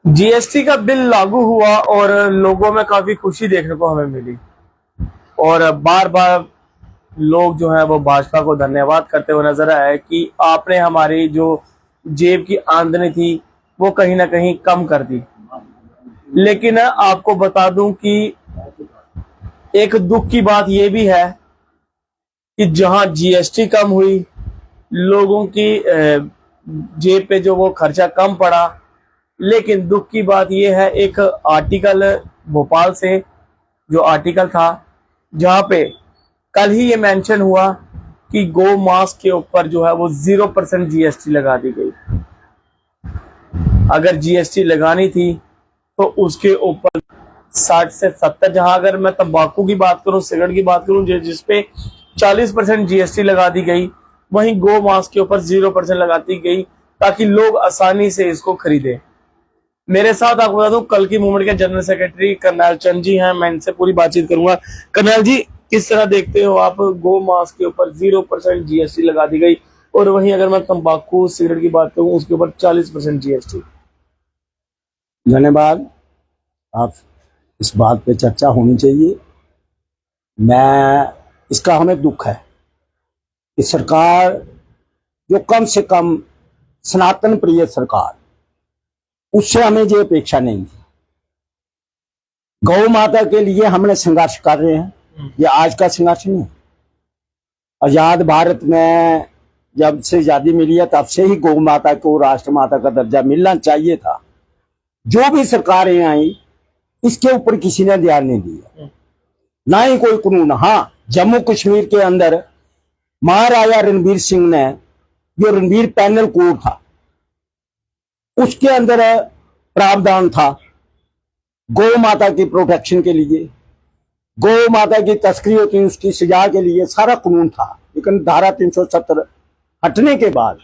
GST का bill लागू हुआ और लोगों में काफी खुशी देखने को हमें मिली और बार बार लोग जो है वो भाजपा को धन्यवाद करते हुए नजर आए कि आपने हमारी जो जेब की आमदनी थी वो कहीं ना कहीं कम कर दी। लेकिन आपको बता दूं कि एक दुख की बात यह भी है कि जहां जीएसटी कम हुई, लोगों की जेब पे जो वो खर्चा कम पड़ा, लेकिन दुख की बात यह है एक आर्टिकल भोपाल से जो आर्टिकल था जहां पे कल ही ये मेंशन हुआ कि गो मांस के ऊपर जो है वो 0% जीएसटी लगा दी गई। अगर जीएसटी लगानी थी तो उसके ऊपर 60 से 70, जहां अगर मैं तंबाकू की बात करूं, सिगरेट की बात करूं, जिसपे 40% जीएसटी लगा दी गई, वहीं गो मांस के ऊपर 0% लगा दी गई ताकि लोग आसानी से इसको खरीदें। मेरे साथ आपको बता दूं कल की मूवमेंट के जनरल सेक्रेटरी करनैल चंद जी हैं, मैं इनसे पूरी बातचीत करूंगा। करनैल जी, किस तरह देखते हो आप, गो मांस के ऊपर 0% जीएसटी लगा दी गई और वहीं अगर मैं तंबाकू सिगरेट की बात करूं उसके ऊपर 40% जीएसटी। धन्यवाद। आप इस बात पे चर्चा होनी चाहिए। मैं इसका हमें दुख है कि सरकार जो कम से कम सनातन प्रिय सरकार, उससे हमें ये अपेक्षा नहीं थी। गौ माता के लिए हमने संघर्ष कर रहे हैं, ये आज का संघर्ष नहीं। आजाद भारत में जब से आजादी मिली है तब से ही गौ माता को राष्ट्र माता का दर्जा मिलना चाहिए था। जो भी सरकारें आई इसके ऊपर किसी ने ध्यान नहीं दिया, ना ही कोई कानून। हाँ, जम्मू कश्मीर के अंदर महाराजा रणबीर सिंह ने जो रणबीर पैनल कोड था उसके अंदर प्रावधान था गौ माता की प्रोटेक्शन के लिए, गौ माता की तस्करी होती है उसकी सजा के लिए सारा कानून था। लेकिन धारा 370 हटने के बाद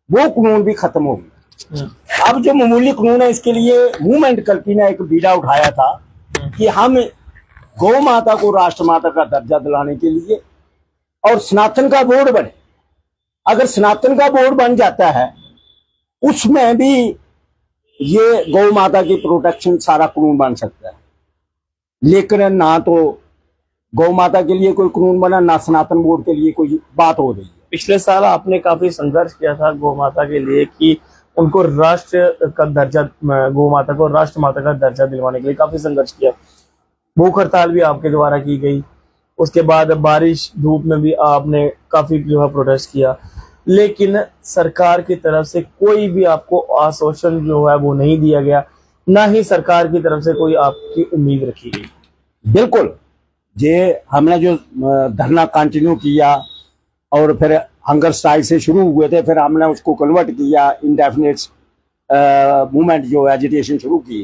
वो कानून भी खत्म हो गया। अब जो मामूली कानून है इसके लिए मूवमेंट कल्पी ने एक बीड़ा उठाया था कि हम गौ माता को राष्ट्र माता का दर्जा दिलाने के लिए और सनातन का बोर्ड बने। अगर सनातन का बोर्ड बन जाता है उसमें भी ये गौ माता की प्रोटेक्शन सारा कानून बन सकता है। लेकिन ना तो गौ माता के लिए कोई कानून बना, ना सनातन बोर्ड के लिए कोई बात हो रही है। पिछले साल आपने काफी संघर्ष किया था गौ माता के लिए कि उनको राष्ट्र का दर्जा, गौ माता को राष्ट्र माता का दर्जा दिलवाने के लिए काफी संघर्ष किया। भूख हड़ताल भी आपके द्वारा की गई, उसके बाद बारिश धूप में भी आपने काफी जो है प्रोटेस्ट किया, लेकिन सरकार की तरफ से कोई भी आपको आश्वासन जो है वो नहीं दिया गया, ना ही सरकार की तरफ से कोई आपकी उम्मीद रखी गई। बिल्कुल, ये हमने जो धरना कंटिन्यू किया और फिर हंगर स्ट्राइक से शुरू हुए थे, फिर हमने उसको कन्वर्ट किया इंडेफिनिट मूवमेंट जो एजिटेशन शुरू की,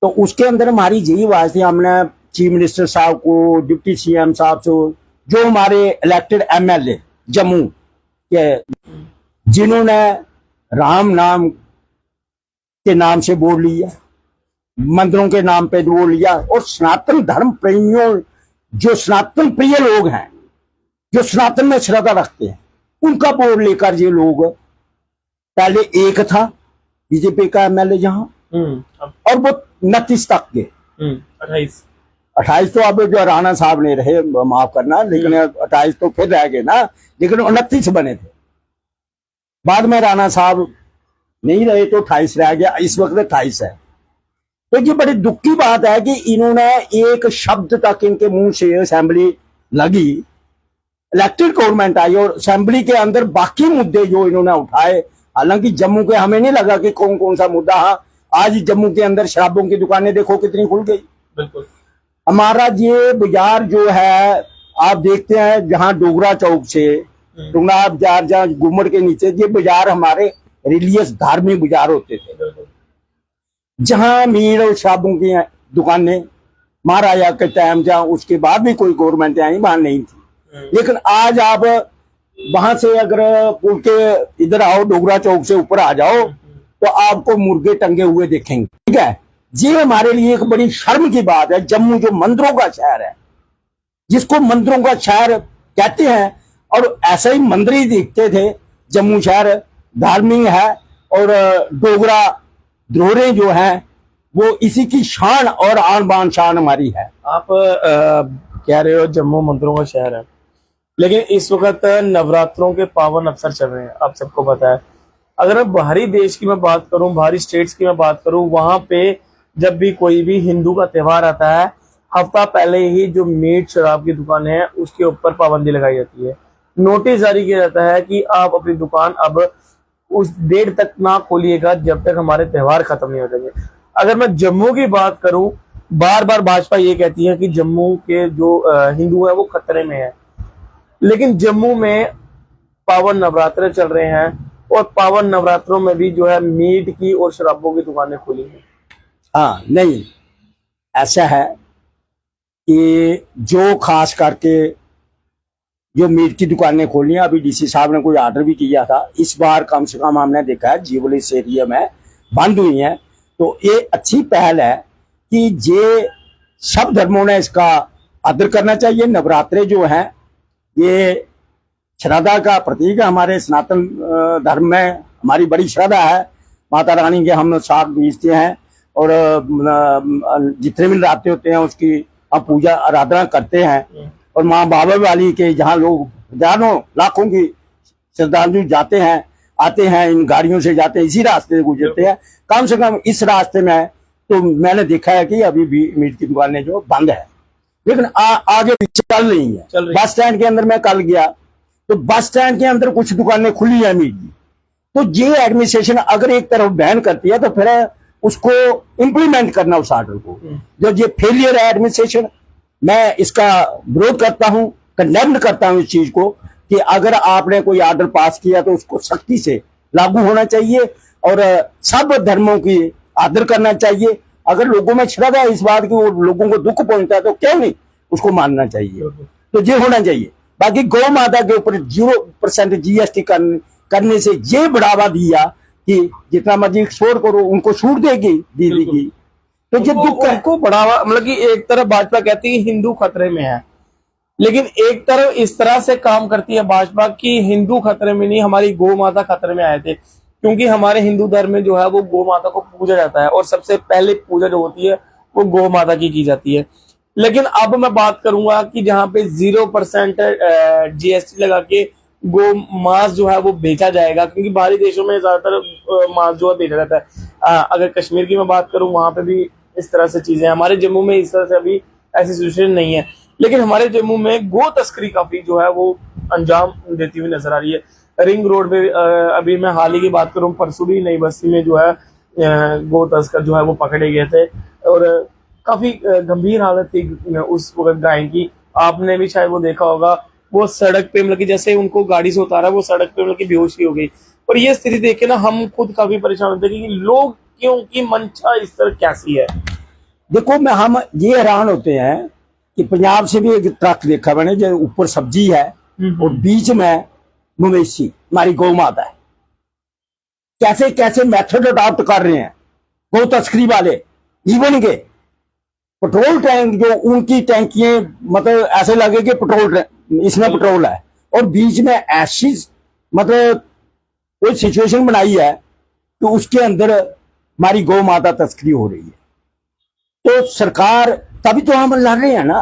तो उसके अंदर हमारी यही आवाज थी। हमने चीफ मिनिस्टर साहब को, डिप्टी सीएम साहब से, जो हमारे इलेक्टेड एमएलए जम्मू के, जिन्होंने राम नाम के नाम से बोल लिया, मंदिरों के नाम पे बोल लिया, और सनातन धर्म प्रेमियों, जो सनातन प्रिय लोग हैं, जो सनातन में श्रद्धा रखते हैं, उनका बोर्ड लेकर ये लोग, पहले एक था बीजेपी का एमएलए जहां, और वो 29 तक के, 28 तो अब जो राणा साहब ने रहे, माफ करना, लेकिन 28 तो फिर रह गए ना, लेकिन 29 बने थे। बाद में राणा साहब नहीं रहे तो 28 रह गया, इस वक्त 28 है। तो ये बड़ी दुख की बात है कि इन्होंने एक शब्द तक इनके मुंह से असेंबली लगी, इलेक्टेड गवर्नमेंट आई और असेंबली के अंदर बाकी मुद्दे जो इन्होंने उठाए, हालांकि जम्मू के हमें नहीं लगा कि कौन कौन सा मुद्दा। हाँ, आज जम्मू के अंदर शराबों की दुकानें देखो कितनी खुल गई। बिल्कुल, हमारा ये बाजार जो है आप देखते हैं, जहां डोगरा चौक से डोगरा बाजार, जहाँ गुम्मड़ के नीचे, ये बाजार हमारे रिलीजियस धार्मिक बाजार होते थे, जहां मीट और शराबों की दुकानें महाराजा के टाइम, जहां उसके बाद भी कोई गवर्नमेंट आई, वहां नहीं थी। लेकिन आज आप वहां से अगर पुल के इधर आओ, डोगरा चौक से ऊपर आ जाओ, तो आपको मुर्गे टंगे हुए देखेंगे। ठीक है, ये हमारे लिए एक बड़ी शर्म की बात है। जम्मू जो मंदिरों का शहर है, जिसको मंदिरों का शहर कहते हैं, और ऐसे ही मंदिर ही दिखते थे। जम्मू शहर धार्मिक है और डोगरा धरोहरें जो हैं वो इसी की शान और आन बान शान हमारी है। आप कह रहे हो जम्मू मंदिरों का शहर है, लेकिन इस वक्त नवरात्रों के पावन अवसर चल रहे हैं, आप सबको पता है। अगर मैं बाहरी देश की मैं बात करूं, बाहरी स्टेट्स की मैं बात करूं, वहां पे जब भी कोई भी हिंदू का त्योहार आता है, हफ्ता पहले ही जो मीट शराब की दुकान है उसके ऊपर पाबंदी लगाई जाती है। नोटिस जारी किया जाता है कि आप अपनी दुकान अब उस डेट तक ना खोलिएगा जब तक हमारे त्योहार खत्म नहीं हो जाएंगे। अगर मैं जम्मू की बात करूं, बार बार भाजपा ये कहती है कि जम्मू के जो हिंदू है वो खतरे में है, लेकिन जम्मू में पावन नवरात्र चल रहे हैं और पावन नवरात्रों में भी जो है मीट की और शराबों की दुकानें खुली हैं। हाँ, नहीं, ऐसा है कि जो खास करके जो मीट की दुकानें खोली हैं, अभी डीसी साहब ने कोई ऑर्डर भी किया था, इस बार कम से कम हमने देखा है जीवलिस एरिया में बंद हुई हैं। तो ये अच्छी पहल है कि ये सब धर्मों ने इसका आदर करना चाहिए। नवरात्रे जो हैं ये श्रद्धा का प्रतीक है। हमारे सनातन धर्म में हमारी बड़ी श्रद्धा है, माता रानी के हम साग बीजते हैं और जितने भी नवरात्रे होते हैं उसकी हम पूजा आराधना करते हैं। और माँ बाबा वाली के जहाँ लोग हजारों लाखों की श्रद्धालु जाते हैं, आते हैं, इन गाड़ियों से जाते हैं, इसी रास्ते से गुजरते हैं। कम से कम इस रास्ते में तो मैंने देखा है कि अभी भी मीट की दुकानें जो बंद है, लेकिन आगे भी चल रही है। बस स्टैंड के अंदर मैं कल गया तो बस स्टैंड के अंदर कुछ दुकानें खुली है मीट की। तो ये एडमिनिस्ट्रेशन अगर एक तरफ बैन करती है तो फिर उसको इम्प्लीमेंट करना उस ऑर्डर को। जो ये फेलियर है एडमिनिस्ट्रेशन, मैं इसका विरोध करता हूं, कंडेम्ड करता हूं इस चीज को कि अगर आपने कोई ऑर्डर पास किया तो उसको सख्ती से लागू होना चाहिए और सब धर्मों की आदर करना चाहिए। अगर लोगों में श्रद्धा है इस बात की, वो लोगों को दुख पहुंचता है तो क्यों नहीं उसको मानना चाहिए। तो ये होना चाहिए। बाकी गौ माता के ऊपर 0% जीएसटी करने से ये बढ़ावा दिया कि जितना मर्जी एक्सपोर्ट करो, उनको छूट देगी दीदी की। तो ये दुख है। उनको बढ़ावा, मतलब कि एक तरफ भाजपा कहती है हिंदू खतरे में है, लेकिन एक तरफ इस तरह से काम करती है भाजपा की हिंदू खतरे में नहीं, हमारी गौ माता खतरे में आए थे। क्योंकि हमारे हिंदू धर्म में जो है वो गौ माता को पूजा जाता है और सबसे पहले पूजा जो होती है वो गौ माता की जाती है। लेकिन अब मैं बात करूंगा कि जहां पे 0% जीएसटी लगा के गो मांस जो है वो बेचा जाएगा, क्योंकि बाहरी देशों में ज्यादातर मांस जो है बेचा जाता है। अगर कश्मीर की मैं बात करूं वहां पे भी इस तरह से चीजें, हमारे जम्मू में इस तरह से अभी ऐसी सिचुएशन नहीं है, लेकिन हमारे जम्मू में गो तस्करी काफी जो है वो अंजाम देती हुई नजर आ रही है। रिंग रोड पे अभी मैं हाल ही की बात करूं, परसों भी नई बस्ती में जो है गो तस्कर जो है वो पकड़े गए थे और काफी गंभीर हालत थी उस वक्त गाय की। आपने भी शायद वो देखा होगा, वो सड़क पे मतलब कि जैसे उनको गाड़ी से उतारा वो सड़क पे मतलब कि बेहोश ही हो गई। और ये स्थिति देख के ना हम खुद काफी परेशान होते हैं कि लोग क्यों की मंशा इस तरह कैसी है। देखो, हम ये हैरान होते हैं कि पंजाब से भी एक ट्रक देखा मैंने जो ऊपर सब्जी है और बीच में मवेशी हमारी गौ माता है। कैसे कैसे मेथड अडॉप्ट कर रहे हैं गौ तस्करी वाले। इवन के पेट्रोल टैंक जो उनकी टैंकियां मतलब ऐसे लगे कि पेट्रोल इसमें पेट्रोल है और बीच में ऐसी मतलब कोई सिचुएशन बनाई है कि उसके अंदर हमारी गौ माता तस्करी हो रही है। तो सरकार, तभी तो हम लड़ रहे हैं ना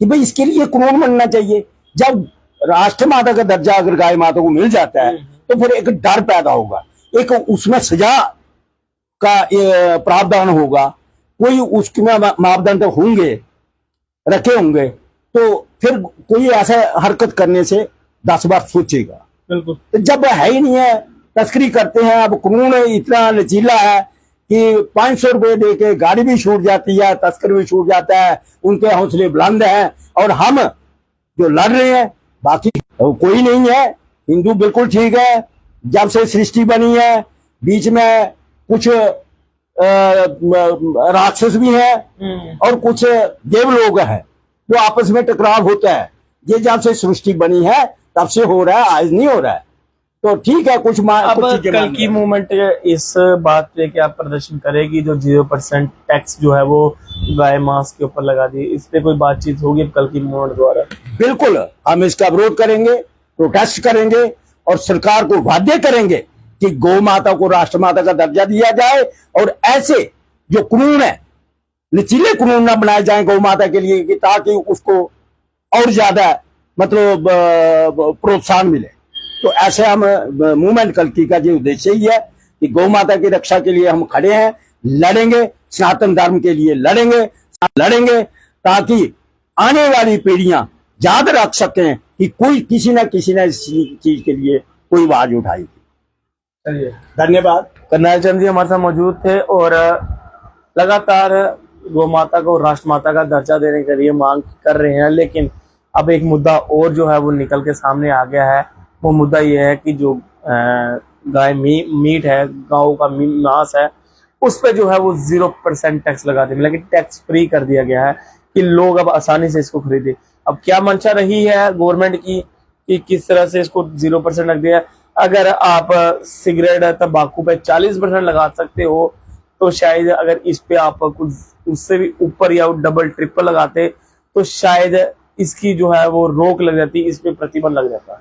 कि भाई इसके लिए कानून बनना चाहिए। जब राष्ट्र माता का दर्जा अगर गाय माता को मिल जाता है तो फिर एक डर पैदा होगा, एक उसमें सजा का प्रावधान होगा, कोई उसके मापदंड होंगे, रखे होंगे, तो फिर कोई ऐसा हरकत करने से 10 बार सोचेगा। बिल्कुल। तो जब है ही नहीं है, तस्करी करते हैं। अब कानून इतना लचीला है कि 500 रुपए दे के गाड़ी भी छूट जाती है, तस्कर भी छूट जाता है, उनके हौसले बुलंद हैं और हम जो लड़ रहे हैं बाकी कोई नहीं है। हिंदू बिल्कुल ठीक है, जब से सृष्टि बनी है बीच में कुछ राक्षस भी हैं और कुछ देव लोग हैं, तो आपस में टकराव होता है। ये जब से सृष्टि बनी है तब से हो रहा है, आज नहीं हो रहा है। तो ठीक है, कुछ अब कल की मूवमेंट इस बात पे क्या प्रदर्शन करेगी जो 0% टैक्स जो है वो गाय मांस के ऊपर लगा दी, इस पे कोई बातचीत होगी कल की मूवमेंट द्वारा? बिल्कुल, हम इसका विरोध करेंगे, प्रोटेस्ट करेंगे और सरकार को बाध्य करेंगे कि गौ माता को राष्ट्र माता का दर्जा दिया जाए, और ऐसे जो कानून है लचीले कानून ना बनाए जाएं गौ माता के लिए, कि ताकि उसको और ज्यादा मतलब प्रोत्साहन मिले। तो ऐसे हम मूवमेंट कल्की का जो उद्देश्य ही है कि गौ माता की रक्षा के लिए हम खड़े हैं, लड़ेंगे, सनातन धर्म के लिए लड़ेंगे ताकि आने वाली पीढ़ियां याद रख सकें कि कोई किसी ना इस चीज के लिए कोई आवाज उठाई। चलिए, धन्यवाद। करनाल चंद जी हमारे साथ मौजूद थे और लगातार गौ माता को राष्ट्र माता का दर्जा देने के लिए मांग कर रहे हैं, लेकिन अब एक मुद्दा और जो है वो निकल के सामने आ गया है। वो मुद्दा ये है कि जो गाय मीट है, गाँव का मांस है, उस पे जो है वो 0% टैक्स लगा देंगे, लेकिन टैक्स फ्री कर दिया गया है कि लोग अब आसानी से इसको खरीदे। अब क्या मंशा रही है गवर्नमेंट की कि किस तरह से इसको 0% रख दिया। अगर आप सिगरेट तंबाकू पे 40% लगा सकते हो, तो शायद अगर इस पे आप कुछ उससे भी ऊपर या डबल ट्रिपल लगाते तो शायद इसकी जो है वो रोक लग जाती, इस पे प्रतिबंध लग जाता है।